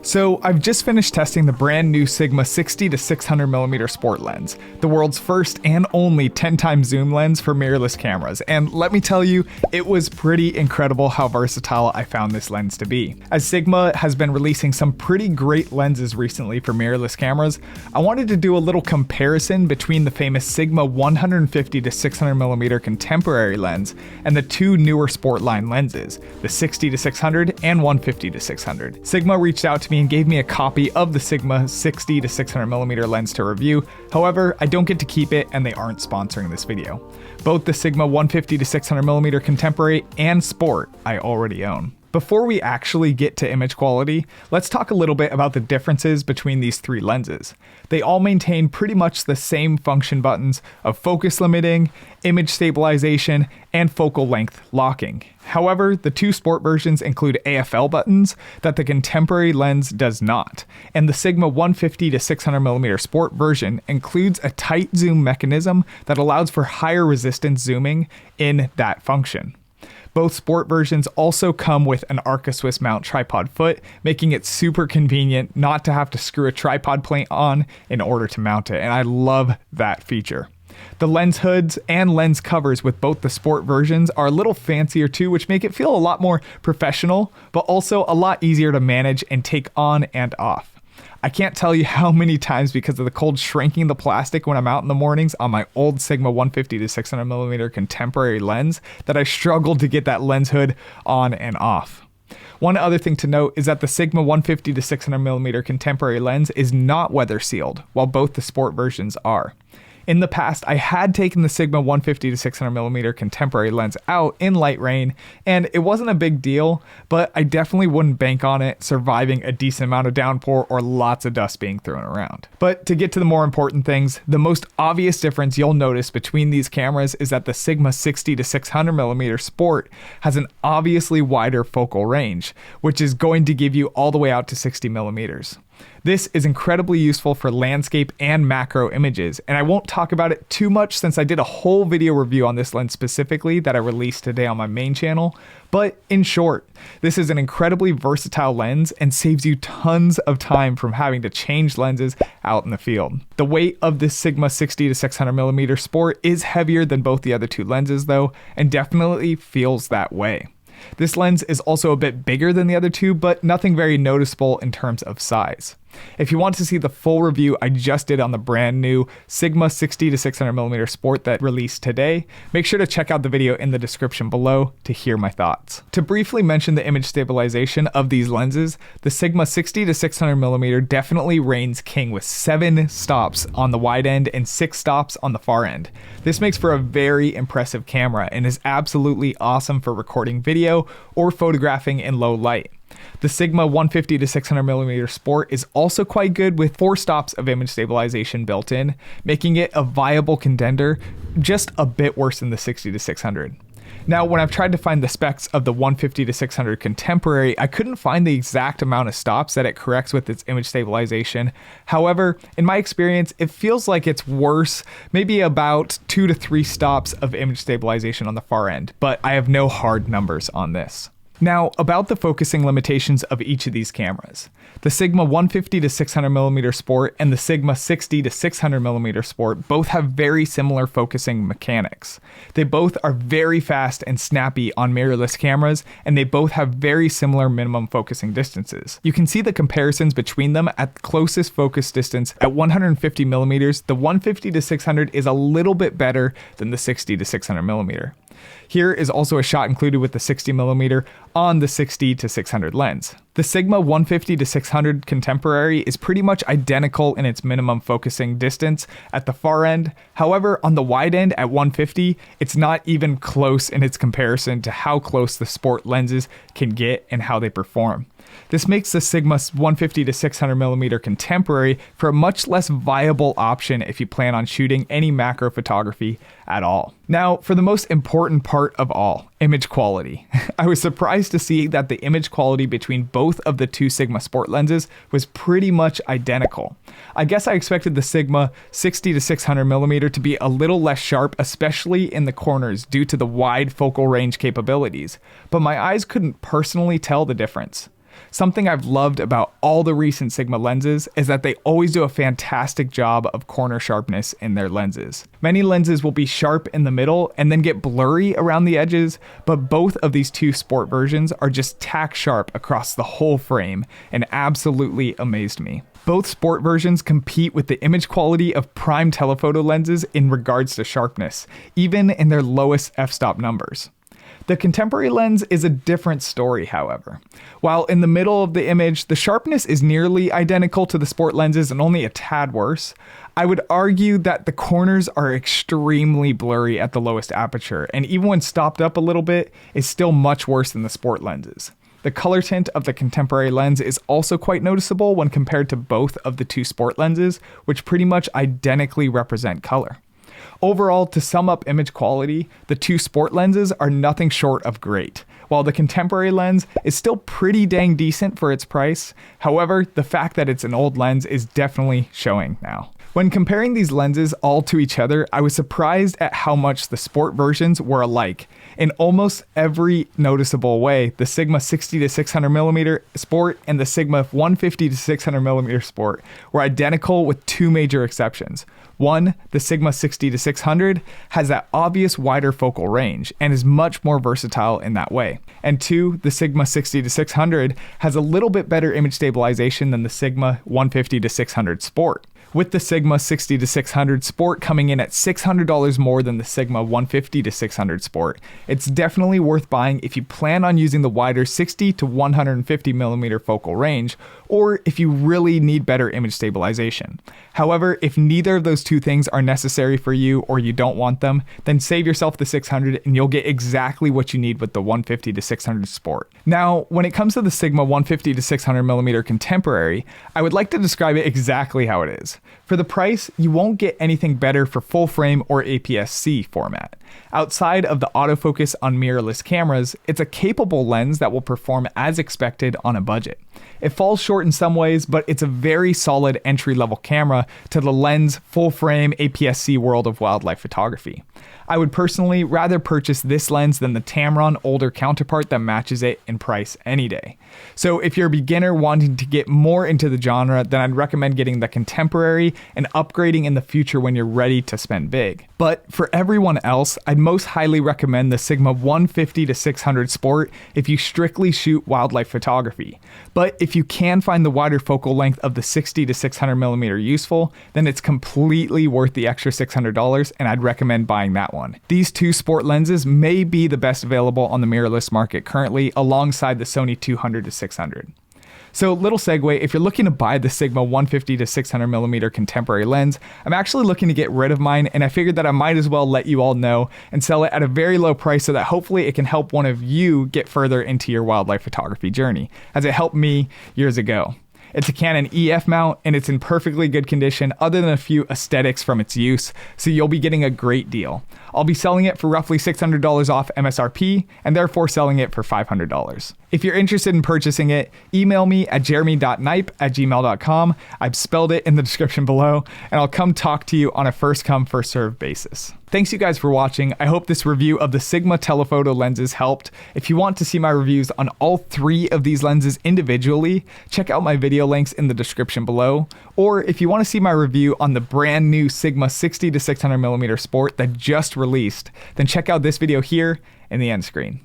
So I've just finished testing the brand new Sigma 60 to 600mm sport lens, the world's first and only 10x zoom lens for mirrorless cameras, and let me tell you, it was pretty incredible how versatile I found this lens to be. As Sigma has been releasing some pretty great lenses recently for mirrorless cameras, I wanted to do a little comparison between the famous Sigma 150 to 600mm contemporary lens and the two newer sport line lenses, the 60 to 600 and 150 to 600. Sigma reached out to me and gave me a copy of the Sigma 60 to 600mm lens to review. However, I don't get to keep it and they aren't sponsoring this video. Both the Sigma 150 to 600mm contemporary and sport I already own. Before we actually get to image quality, let's talk a little bit about the differences between these three lenses. They all maintain pretty much the same function buttons of focus limiting, image stabilization, and focal length locking. However, the two sport versions include AFL buttons that the contemporary lens does not, and the Sigma 150 to 600mm sport version includes a tight zoom mechanism that allows for higher resistance zooming in that function. Both sport versions also come with an Arca Swiss mount tripod foot, making it super convenient not to have to screw a tripod plate on in order to mount it, and I love that feature. The lens hoods and lens covers with both the sport versions are a little fancier too, which make it feel a lot more professional, but also a lot easier to manage and take on and off. I can't tell you how many times, because of the cold shrinking the plastic when I'm out in the mornings on my old Sigma 150 to 600mm contemporary lens, that I struggled to get that lens hood on and off. One other thing to note is that the Sigma 150 to 600mm contemporary lens is not weather sealed, while both the sport versions are. In the past, I had taken the Sigma 150 to 600mm contemporary lens out in light rain, and it wasn't a big deal, but I definitely wouldn't bank on it surviving a decent amount of downpour or lots of dust being thrown around. But to get to the more important things, the most obvious difference you'll notice between these cameras is that the Sigma 60 to 600mm Sport has an obviously wider focal range, which is going to give you all the way out to 60mm. This is incredibly useful for landscape and macro images, and I won't talk about it too much since I did a whole video review on this lens specifically that I released today on my main channel. But in short, this is an incredibly versatile lens and saves you tons of time from having to change lenses out in the field. The weight of this Sigma 60 to 600mm Sport is heavier than both the other two lenses though, and definitely feels that way. This lens is also a bit bigger than the other two, but nothing very noticeable in terms of size. If you want to see the full review I just did on the brand new Sigma 60 to 600mm Sport that released today, make sure to check out the video in the description below to hear my thoughts. To briefly mention the image stabilization of these lenses, the Sigma 60 to 600mm definitely reigns king with 7 stops on the wide end and 6 stops on the far end. This makes for a very impressive camera and is absolutely awesome for recording video or photographing in low light. The Sigma 150 to 600mm Sport is also quite good with 4 stops of image stabilization built in, making it a viable contender, just a bit worse than the 60 to 600. Now, when I've tried to find the specs of the 150 to 600 contemporary, I couldn't find the exact amount of stops that it corrects with its image stabilization. However, in my experience, it feels like it's worse, maybe about 2 to 3 stops of image stabilization on the far end, but I have no hard numbers on this. Now, about the focusing limitations of each of these cameras. The Sigma 150 to 600mm Sport and the Sigma 60 to 600mm Sport both have very similar focusing mechanics. They both are very fast and snappy on mirrorless cameras, and they both have very similar minimum focusing distances. You can see the comparisons between them at the closest focus distance at 150mm. The 150 to 600 is a little bit better than the 60 to 600mm. Here is also a shot included with the 60mm on the 60 to 600 lens. The Sigma 150 to 600 contemporary is pretty much identical in its minimum focusing distance at the far end. However, on the wide end at 150, it's not even close in its comparison to how close the sport lenses can get and how they perform. This makes the Sigma 150 to 600mm contemporary for a much less viable option if you plan on shooting any macro photography at all. Now, for the most important part of all, image quality. I was surprised to see that the image quality between both of the two Sigma Sport lenses was pretty much identical. I guess I expected the Sigma 60 to 600mm to be a little less sharp, especially in the corners due to the wide focal range capabilities, but my eyes couldn't personally tell the difference. Something I've loved about all the recent Sigma lenses is that they always do a fantastic job of corner sharpness in their lenses. Many lenses will be sharp in the middle and then get blurry around the edges, but both of these two sport versions are just tack sharp across the whole frame and absolutely amazed me. Both sport versions compete with the image quality of prime telephoto lenses in regards to sharpness, even in their lowest f-stop numbers. The contemporary lens is a different story, however. While in the middle of the image, the sharpness is nearly identical to the sport lenses and only a tad worse, I would argue that the corners are extremely blurry at the lowest aperture, and even when stopped up a little bit, is still much worse than the sport lenses. The color tint of the contemporary lens is also quite noticeable when compared to both of the two sport lenses, which pretty much identically represent color. Overall, to sum up image quality, the two sport lenses are nothing short of great, while the contemporary lens is still pretty dang decent for its price. However, the fact that it's an old lens is definitely showing now. When comparing these lenses all to each other, I was surprised at how much the sport versions were alike. In almost every noticeable way, the Sigma 60-600mm Sport and the Sigma 150-600mm Sport were identical with two major exceptions. One, the Sigma 60-600 has that obvious wider focal range and is much more versatile in that way. And two, the Sigma 60-600 has a little bit better image stabilization than the Sigma 150-600 Sport. With the Sigma 60-600 Sport coming in at $600 more than the Sigma 150-600 Sport, it's definitely worth buying if you plan on using the wider 60 to 150mm focal range, or if you really need better image stabilization. However, if neither of those two things are necessary for you or you don't want them, then save yourself the 600 and you'll get exactly what you need with the 150-600 Sport. Now, when it comes to the Sigma 150-600mm Contemporary, I would like to describe it exactly how it is. For the price, you won't get anything better for full frame or APS-C format. Outside of the autofocus on mirrorless cameras, it's a capable lens that will perform as expected on a budget. It falls short in some ways, but it's a very solid entry-level camera to the lens full frame APS-C world of wildlife photography. I would personally rather purchase this lens than the Tamron older counterpart that matches it in price any day. So if you're a beginner wanting to get more into the genre, then I'd recommend getting the Contemporary and upgrading in the future when you're ready to spend big. But for everyone else, I'd most highly recommend the Sigma 150-600 Sport if you strictly shoot wildlife photography. But if you can find the wider focal length of the 60-600mm useful, then it's completely worth the extra $600 and I'd recommend buying that one. These two sport lenses may be the best available on the mirrorless market currently, alongside the Sony 200-600. So little segue, if you're looking to buy the Sigma 150-600mm Contemporary lens, I'm actually looking to get rid of mine, and I figured that I might as well let you all know and sell it at a very low price so that hopefully it can help one of you get further into your wildlife photography journey, as it helped me years ago. It's a Canon EF mount and it's in perfectly good condition other than a few aesthetics from its use, so you'll be getting a great deal. I'll be selling it for roughly $600 off MSRP and therefore selling it for $500. If you're interested in purchasing it, email me at jeremy.knipe@gmail.com. I've spelled it in the description below, and I'll come talk to you on a first come, first served basis. Thanks you guys for watching. I hope this review of the Sigma telephoto lenses helped. If you want to see my reviews on all three of these lenses individually, check out my video links in the description below. Or if you want to see my review on the brand new Sigma 60-600mm Sport that just released, then check out this video here in the end screen.